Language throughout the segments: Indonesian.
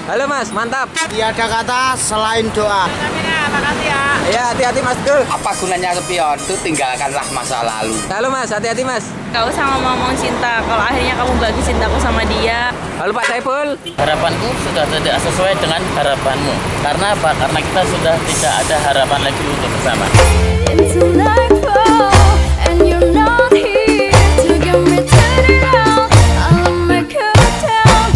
Halo Mas, mantap. Tiada kata selain doa. Makasih ya. Ya, hati-hati Mas Teguh. Apa gunanya spion? Itu tinggalkanlah masa lalu. Halo Mas, hati-hati Mas. Gak usah ngomong-ngomong cinta. Kalau akhirnya kamu bagi cintaku sama dia. Halo Pak Saiful. Harapanku sudah tidak sesuai dengan harapanmu. Karena apa? Karena kita sudah tidak ada harapan lagi untuk bersama. Into nightfall, and you're not here to get me turned around. I'll make you down.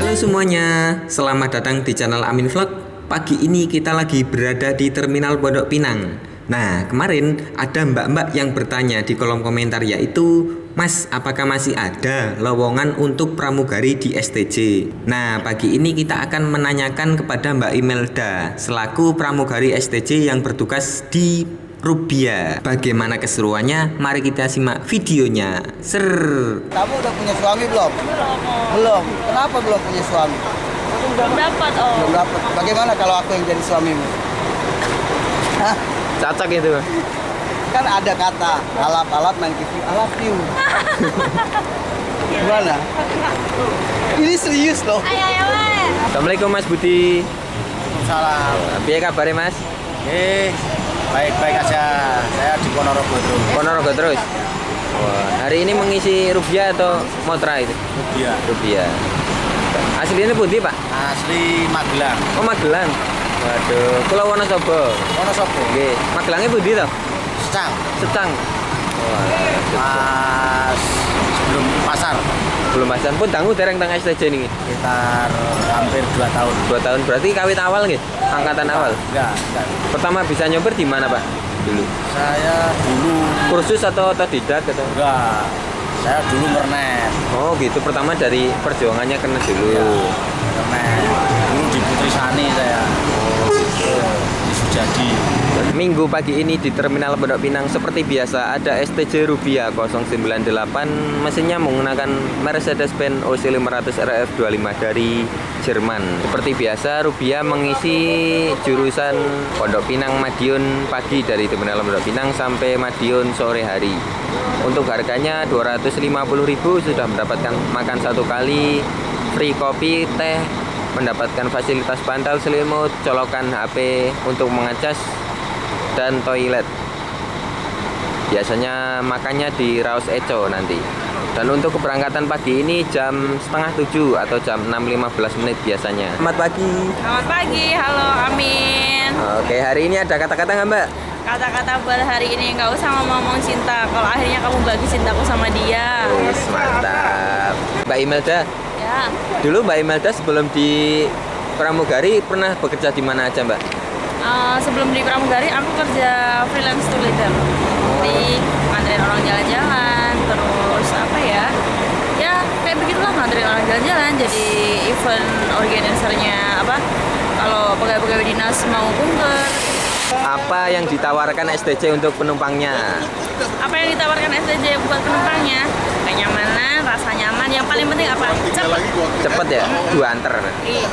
Halo semuanya, selamat datang di channel Amin Vlog. Pagi ini kita lagi berada di Terminal Pondok Pinang. Nah, kemarin ada mbak-mbak yang bertanya di kolom komentar, yaitu, Mas, apakah masih ada lowongan untuk pramugari di STJ? Nah, pagi ini kita akan menanyakan kepada Mbak Imelda selaku pramugari STJ yang bertugas di Rubia. Bagaimana keseruannya? Mari kita simak videonya. Kamu udah punya suami belum? Belum. Kenapa belum punya suami? Belum dapat, Belum dapat. Bagaimana kalau aku yang jadi suamimu? Hah? Cocok itu. Kan ada kata alap-alap main TV, I love you. Gimana? Ini serius loh. Ayo, Assalamualaikum Mas Budi. Salam. Apa kabarnya Mas? Baik-baik aja. Saya di Ponorogo terus. Ponorogo terus. Wah, hari ini mengisi Rubia atau Motra itu? Iya. Rubia. Aslinya Budi Pak? Asli Magelang. Oh Magelang. Waduh, Pulau Wonosobo. Wonosobo. Oke, Magelangnya Budi toh? Secang. Secang. Wah, Pas sebelum pasar. belum pasan pun tangguh dereng tang STJ nih. Sekitar hampir 2 tahun. 2 tahun berarti kawit awal nih, angkatan awal. Enggak. Pertama bisa nyoper di mana Pak? Dulu. Saya dulu Kursus atau tidak atau? enggak. Saya dulu ngernet. Oh gitu, pertama dari perjuangannya kena dulu. Iya. Ngernet. Dulu di Putri Sani saya. Di Sujadi. Minggu pagi ini di Terminal Pondok Pinang seperti biasa ada STJ Rubia 098, mesinnya menggunakan Mercedes-Benz OC500 RF25 dari Jerman. Seperti biasa Rubia mengisi jurusan Pondok Pinang Madiun pagi dari Terminal Pondok Pinang sampai Madiun sore hari. Untuk harganya 250.000, sudah mendapatkan makan satu kali, free kopi, teh, mendapatkan fasilitas bantal selimut, colokan HP untuk mengecas, dan toilet. Biasanya makannya di Raus Eco nanti. Dan untuk keberangkatan pagi ini jam setengah 7 atau jam 6.15 biasanya. Selamat pagi. Selamat pagi, halo Amin. Oke, hari ini ada kata-kata nggak Mbak? Kata-kata buat hari ini, nggak usah ngomong-ngomong cinta. Kalau akhirnya kamu bagi cintaku sama dia. Wis, mantap. Mbak Imelda, Ya, dulu Mbak Imelda sebelum di pramugari pernah bekerja di mana aja Mbak? sebelum di pramugari aku kerja freelance tour leader. Di nganterin orang jalan-jalan, terus apa ya? Ya kayak begitulah, nganterin orang jalan-jalan. Jadi event organisernya apa? Kalau pegawai-pegawai dinas mau kunker. Apa yang ditawarkan STJ untuk penumpangnya? Apa yang ditawarkan STJ buat penumpangnya? Kenyamanan, rasa nyaman. Yang paling penting apa? Cepat. Cepet ya, antar.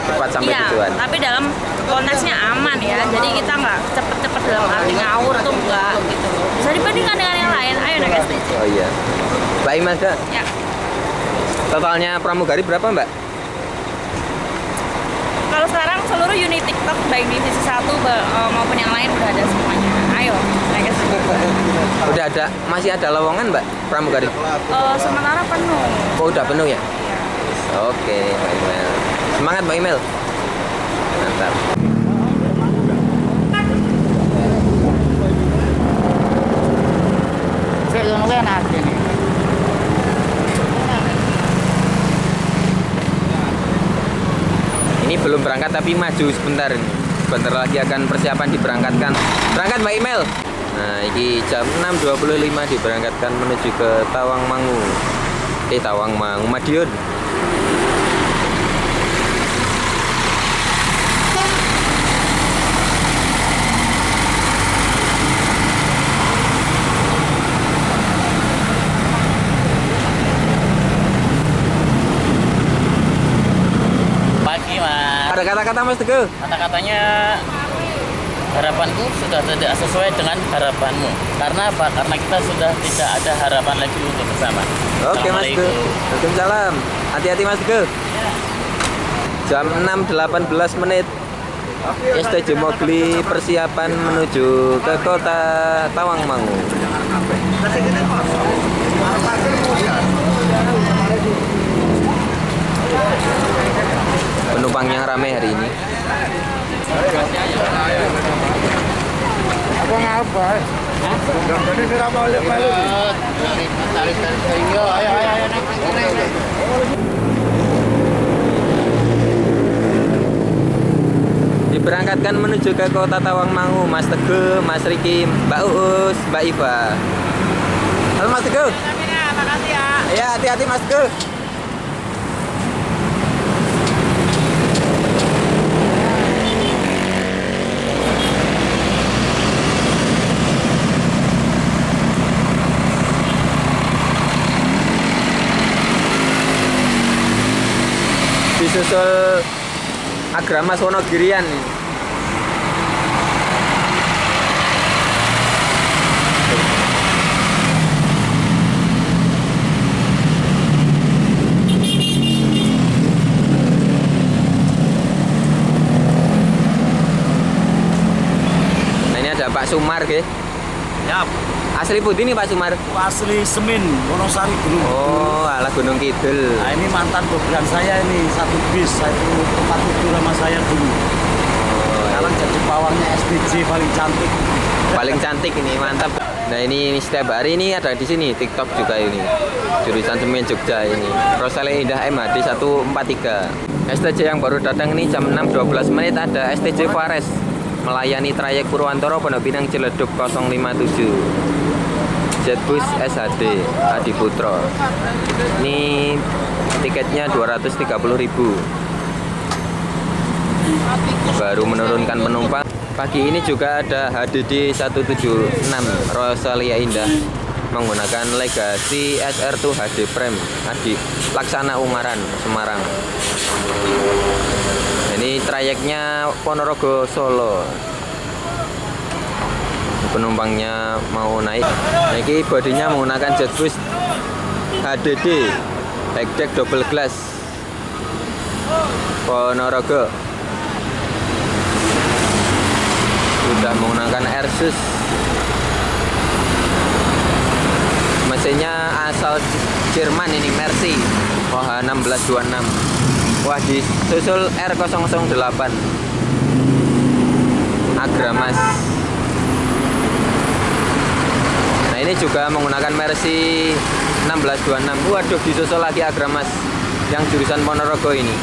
Cepat sampai Iya, tujuan. tapi dalam konteksnya aman ya. Jadi kita nggak cepet-cepet dalam arti ngawur tuh enggak gitu. Bisa dibandingkan dengan yang lain. Ayo naik STJ. Oh iya. Mbak Imelda, Ya. totalnya pramugari berapa Mbak? Kalau sekarang seluruh unit TikTok baik di sisi satu maupun yang lain udah ada semuanya. Ayo naik STJ. Udah ada, masih ada lowongan Mbak pramugari? Sementara penuh. Oh udah penuh ya? Oke Mbak Imel. Semangat Mbak Imel. Mantap. Ini belum berangkat tapi maju sebentar ini. Sebentar lagi akan persiapan diberangkatkan. Berangkat Mbak Imel. Nah, ini jam 6.25 diberangkatkan menuju ke Tawangmangu. Tawangmangu Madiun. Pagi mas. Ada kata-kata Mas Teguh? Kata-katanya harapanku sudah tidak sesuai dengan harapanmu. Karena apa? Karena kita sudah tidak ada harapan lagi untuk bersama. Oke Mas Teguh. Waalaikumsalam. Hati-hati Mas Teguh. Jam 6.18 menit STJ Mowgli persiapan menuju ke kota Tawangmangu. Penumpang yang ramai hari ini. Diberangkatkan menuju ke kota Tawangmangu, Mas Teguh, Mas Riki, Mbak Uus, Mbak Iva. Halo Mas Teguh. Makasih ya. Ya, hati-hati Mas Teguh. Disusul Agramas Wonogirian. Nah, ini ada Pak Sumar, ke? Ya, Asli putih nih Pak Sumar. asli Semin, Wonosari Gunung. Oh, ala Gunung Kidul. Nah, ini mantan doberan saya ini, satu bis, satu tempat tidur sama saya dulu. Sekarang jadi pawangnya STJ paling cantik. Paling cantik ini, mantap. Nah, ini setiap hari ini ada di sini TikTok juga ini. Jurusan Semen Jogja ini. Rosalia Indah MHD 143. STJ yang baru datang ini jam 6.12 menit ada STJ Fares melayani trayek Purwantoro Pondok Pinang Ciledug 057. Jetbus SHD Adiputro. Ini tiketnya 230.000. Baru menurunkan penumpang. Pagi ini juga ada HDD 176 Rosalia Indah menggunakan Legacy SR2 HD Prime Adi Laksana Ungaran Semarang. Ini trayeknya Ponorogo Solo. Penumpangnya mau naik. Ini bodinya menggunakan Jetbus HDD High-Deck Double Glass Ponorogo. Sudah menggunakan Airsus. Mesinnya asal Jerman ini, Mercy OH1626. Wah, disusul R008 Agramas. Nah, ini juga menggunakan Mercy 1626. Waduh, disusul lagi Agramas yang jurusan Ponorogo ini.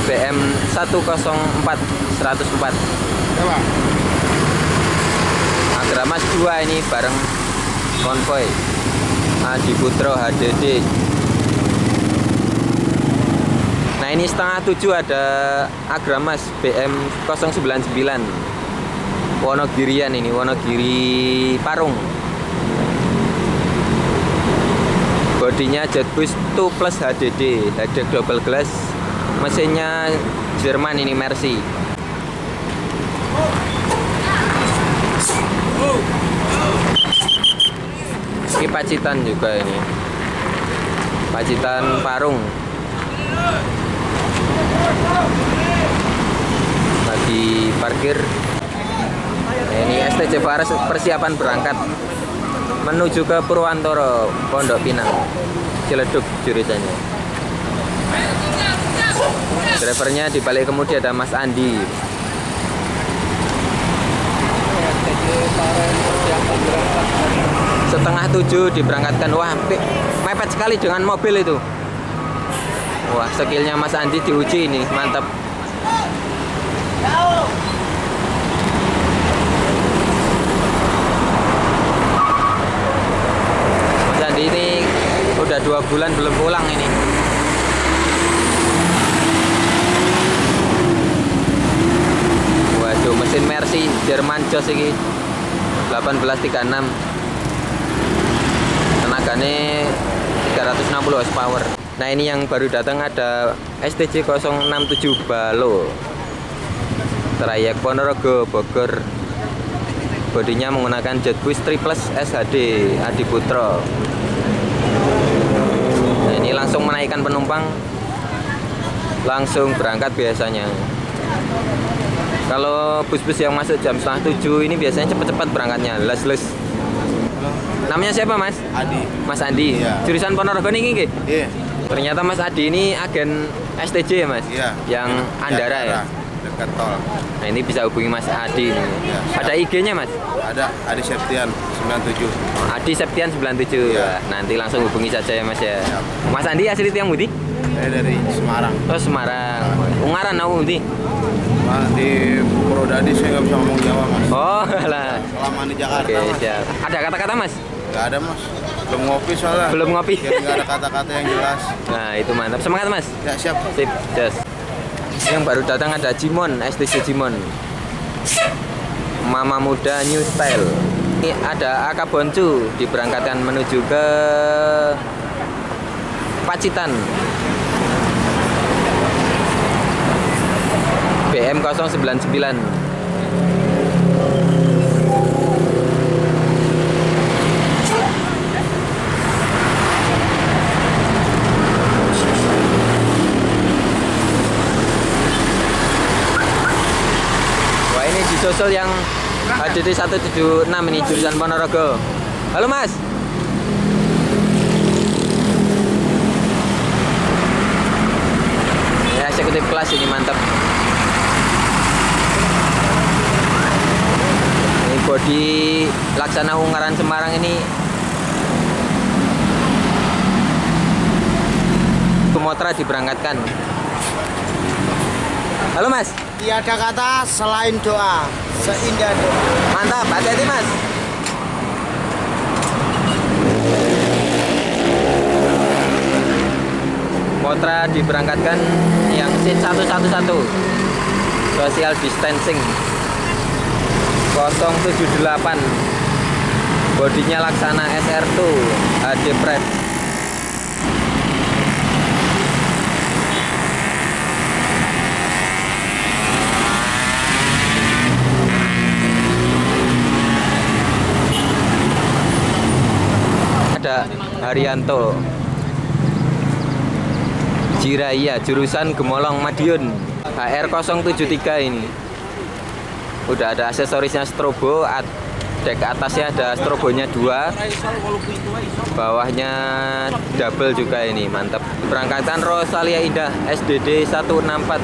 BM 104 104. Agramas 2 ini bareng konvoy Adiputro HDD. Nah, ini setengah 7 ada Agramas BM 099 Wonogirian ini, Wonogiri Parung. Bodinya Jetbus 2 Plus HDD High-Deck Double Glass. Mesinnya Jerman ini, Mercy. Ini Pacitan juga ini. Pacitan Parung. Lagi parkir. Nah, ini STJ Fares persiapan berangkat menuju ke Purwantoro Pondok Pinang Ciledug jurusannya. Drivernya di balik kemudi ada Mas Andi. Setengah 7 diberangkatkan. Wah, mepet sekali dengan mobil itu. Wah, skillnya Mas Andi diuji ini, mantap. Mas Andi ini udah 2 bulan belum pulang ini. Waduh, mesin Mercy Jerman Jos ini 1836. Tenaganya 360 horsepower. Nah, ini yang baru datang ada STJ 067 Balo trayek Ponorogo Bogor. Bodinya menggunakan Jetbus 3 Plus SHD Adiputro. Nah, ini langsung menaikkan penumpang langsung berangkat biasanya. Kalau bus-bus yang masuk jam 6:30 ini biasanya cepat-cepat berangkatnya, les-les. Namanya siapa Mas? Adi. Mas Andi. Iya. Jurusan Ponorogo nih nggih? Iya. Ternyata Mas Adi ini agen STJ ya Mas? Iya. Yang Andara ya? Dekat tol. Nah ini bisa hubungi Mas Adi nih. Iya, siap. Ada IG-nya Mas? Ada Adi Septian 97. Adi Septian 97. Iya. Nanti langsung hubungi saja ya Mas ya. Siap. Mas Andi asli Tiang Budi? Saya dari Semarang. Oh Semarang. Ungaran aku Budi. Mas di Purwodadi saya nggak bisa ngomong Jawa mas. Oh lah. Selama di Jakarta Oke mas. siap. Ada kata-kata Mas? Nggak ada mas. Belum ngopi soalnya. Belum ngopi. Jadi nggak ada kata-kata yang jelas. Nah itu mantap. Semangat Mas. Ya siap. Sip, just. Yang baru datang ada Jimon, STC Jimon. Mama Muda New Style. Ini ada Akaboncu diberangkatkan menuju ke Pacitan. BM 099. Wah ini disusul yang HDD 176 ini jurusan Ponorogo. Halo Mas. Ya eksekutif kelas ini mantap. Ini bodi Laksana Ungaran Semarang ini Sumatera diberangkatkan. Halo Mas. Tiada kata selain doa, seindah doa. Mantap, hati-hati Mas. Motra diberangkatkan yang seat 111 social distancing 078 bodinya Laksana SR2 HD Prep. Ada Haryanto Jiraya jurusan Gemolong Madiun HR073 ini. Udah ada aksesorisnya strobo, dek atasnya ada strobonya 2, bawahnya double juga ini, mantap. Berangkatan Rosalia Indah SDD 164.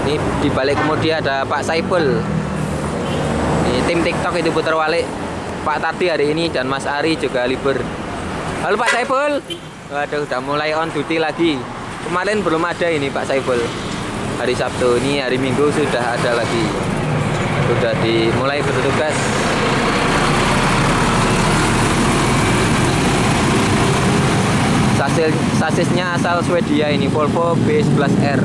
Ini di balik kemudi ada Pak Saiful. Ini tim TikTok itu putar balik. Pak Tati hari ini dan Mas Ari juga libur. Halo Pak Saiful. Waduh, udah mulai on duty lagi. Kemarin belum ada ini Pak Saiful. Hari Sabtu ini, hari Minggu sudah ada lagi. Sudah dimulai bertugas. Sasisnya asal Swedia ini, Volvo B11R.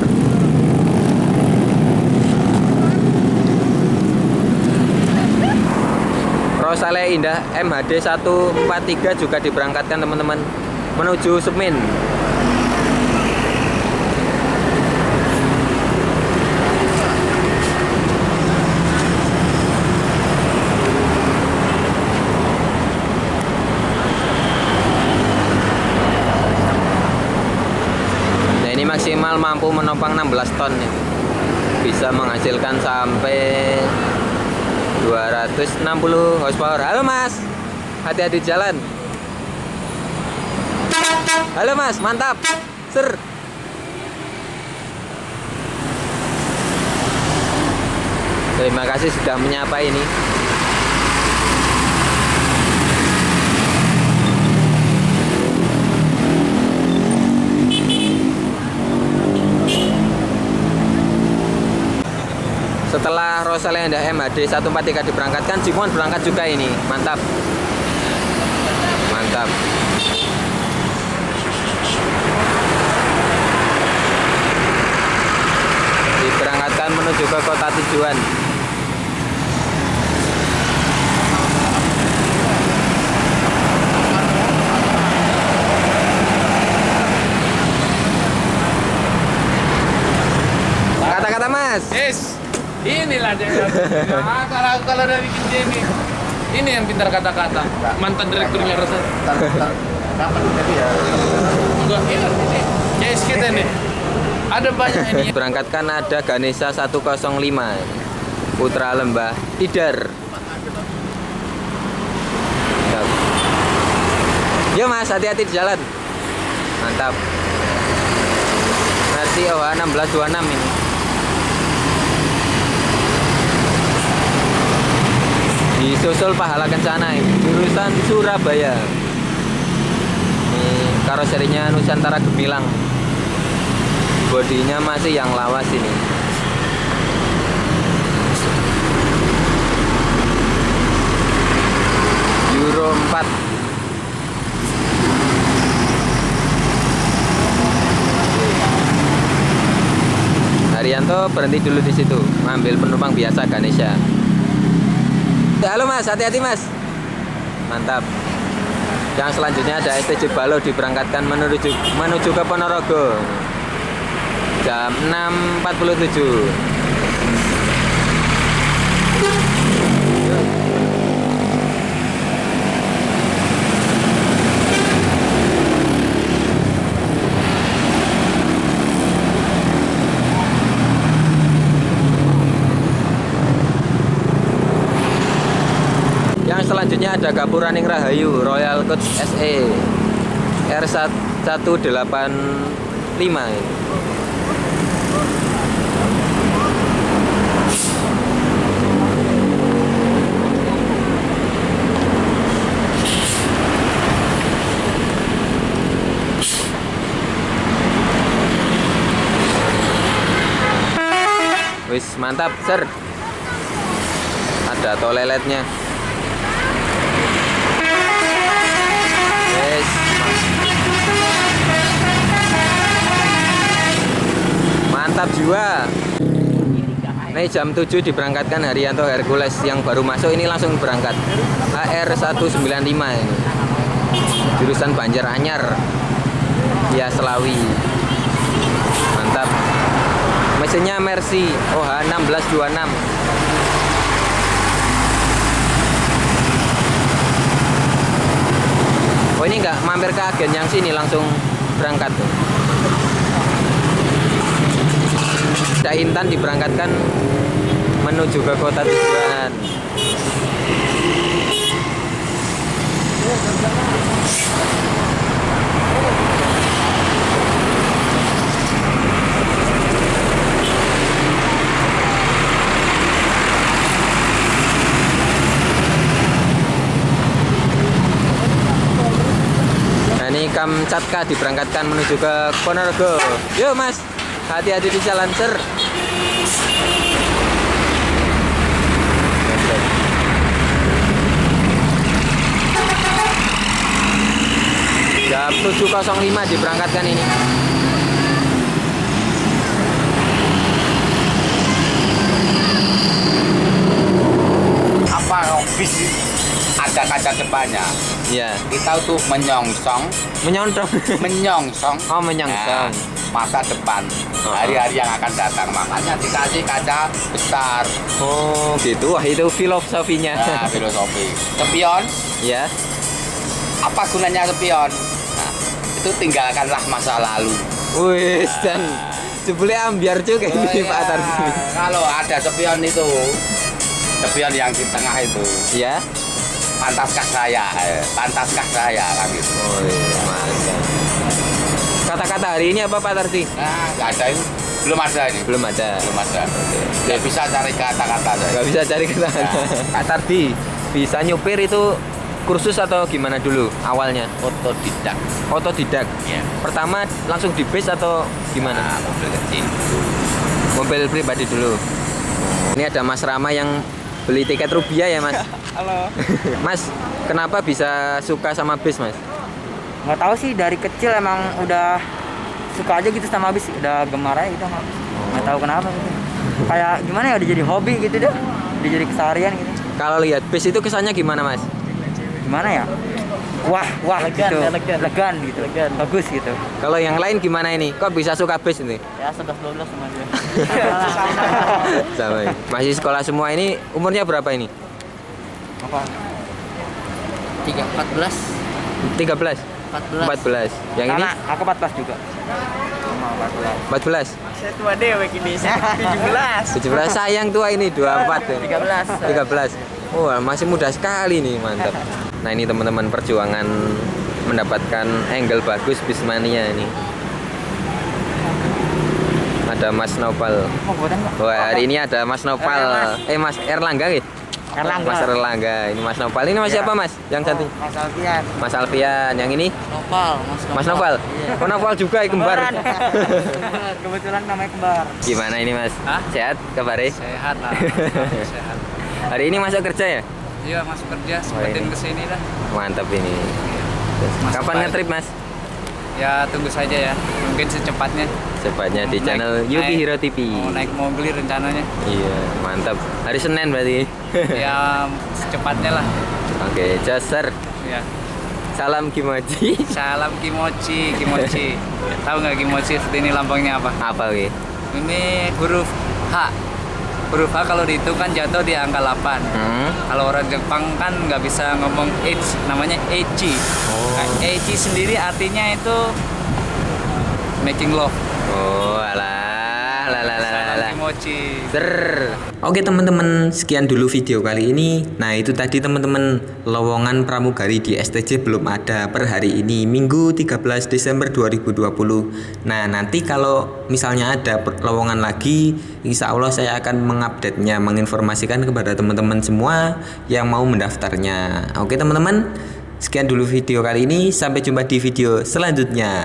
Rosalia Indah MHD 143 juga diberangkatkan teman-teman menuju Semin. Nah ini maksimal mampu menopang 16 ton nih. Bisa menghasilkan sampai 260 horsepower. Halo Mas, hati-hati jalan. Halo Mas, mantap. Ser. Terima kasih sudah menyapa ini. Setelah Rosalia Indah MHD 143 diberangkatkan, Jimon berangkat juga ini. Mantap. Mantap. Diberangkatkan menuju ke kota tujuan. Kata-kata Mas. Yes, inilah dia. Kalau dari bikin Jamie, ini yang pintar kata-kata. Mantan direkturnya Rosa. Kapan jadi ya? Enggak, ini. Yes kita nih. Ada banyak ini. Berangkatkan ada Ganesha 105 Putra Lembah Tidar. Mantap. Yo Mas, hati-hati di jalan. Mantap. Mercy OH 1626 ini. Disusul Pahala Kencana ini, jurusan Surabaya. Ini karoserinya Nusantara Gemilang. Bodinya masih yang lawas ini. Euro 4. Haryanto berhenti dulu di situ, ngambil penumpang biasa Ganesha. Halo Mas, hati-hati Mas. Mantap. Yang selanjutnya ada STJ Balo diberangkatkan menuju ke Ponorogo. Jam 6.47. Yang selanjutnya ada Gapuraning Rahayu Royal Coach SE R185 ini. Wis mantap, Sir. Ada toiletnya. Yes. Mantap jiwa. Ini jam 7 diberangkatkan Haryanto Hercules yang baru masuk ini langsung berangkat. HR195 ini. Jurusan Banjaranyar. Ya Selawi. Mantap. Mesinnya Mercy OH 1626. Oh ini nggak mampir ke agen yang sini langsung berangkat tuh. Intan diberangkatkan menuju ke kota tujuan. Nah ini Kamchatka diberangkatkan menuju ke Ponorogo. Yuk Mas, hati-hati di jalan Sir. Jam 7.05 diberangkatkan ini. Apa bis ada kaca depannya? Iya. Kita tuh menyongsong, Menyontong. menyongsong. Oh menyongsong. Masa depan, hari-hari yang akan datang. Makanya dikasih kaca besar. Oh gitu. Wah itu filosofinya. Nah, filosofi. Spion, Ya. apa gunanya spion? Nah, itu tinggalkanlah masa lalu. Wis dan jebule ambiar juga Oh, ini iya. Pak Tardi. Kalau ada spion itu, spion yang di tengah itu, Ya. pantaskah saya kan gitu. Oh iya, mantap. Kata-kata hari ini apa Pak Tardi? Nah, nggak ada itu, belum ada ini, Belum ada. belum ada. Nggak bisa cari kata-kata saya. Gak bisa cari kata-kata. Ya. Pak Tardi bisa nyupir itu kursus atau gimana dulu awalnya? Otodidak. Otodidak. Ya. Pertama langsung di base atau gimana? Nah, mobil kecil. Mobil pribadi dulu. Ini ada Mas Rama yang beli tiket Rubia ya Mas? Halo. Mas, kenapa bisa suka sama bis Mas? Nggak tahu sih, dari kecil emang udah suka aja gitu sama bis, udah gemar aja gitu sama bis. Nggak tahu kenapa gitu. Kayak gimana ya, udah jadi hobi gitu deh. Udah jadi keseharian gitu. Kalau lihat bis itu kesannya gimana Mas? Gimana ya? Wah Elegan, gitu. elegan. Legan gitu. Elegan. Bagus gitu. Kalau yang lain gimana ini? Kok bisa suka bis ini? Ya 11-12 sama dia. Sama. Masih sekolah semua ini, umurnya berapa ini? Apa? 14. 13? 14. 14. Yang ini? Karena aku 14 juga. 14. Saya tua dewek ini, saya 17. 17 sayang tua ini 24 ya. 13. 13. Oh, masih muda sekali nih, mantap. Nah, ini teman-teman perjuangan mendapatkan angle bagus Bismania ini. Ada Mas Nopal. Wah, hari ini ada Mas Nopal. Mas Erlangga gitu. Mas Erlangga. Ini Mas Nopal. Ini Mas siapa, Mas? Yang cantik. Mas Alfian. Mas Alfian. Yang ini Nopal, Mas Nopal. Iya. Oh, Nopal juga ya, kembar. Kebetulan namanya kembar. Gimana ini, Mas? Hah? Sehat kabarnya? Sehat lah. Sehat. Hari ini masuk kerja ya? Iya masuk kerja, sempetin kesini dah. Mantap ini. Masuk Kapan balik. ngetrip, Mas? Ya tunggu saja ya, mungkin secepatnya. Cepatnya di Naik- channel Yuki naik- Hero TV. Mau naik mobil rencananya. Iya, mantap. Hari Senin berarti. Ya secepatnya lah. Oke, Joser. Ya. Salam Kimochi. Salam kimochi. Tahu nggak kimochi seperti ini lambangnya apa? Apa wi? Ini huruf H. Huruf H kalau dihitung kan jatuh di angka 8. Kalau orang Jepang kan nggak bisa ngomong H, namanya Eichi. Nah, Eichi sendiri artinya itu making love. Oh, alah. Salam kimochi. Oke teman-teman, sekian dulu video kali ini. Nah itu tadi teman-teman, lowongan pramugari di STJ belum ada per hari ini, Minggu 13 Desember 2020. Nah nanti kalau misalnya ada lowongan lagi, insya Allah saya akan mengupdate-nya, menginformasikan kepada teman-teman semua yang mau mendaftarnya. Oke teman-teman, sekian dulu video kali ini, sampai jumpa di video selanjutnya.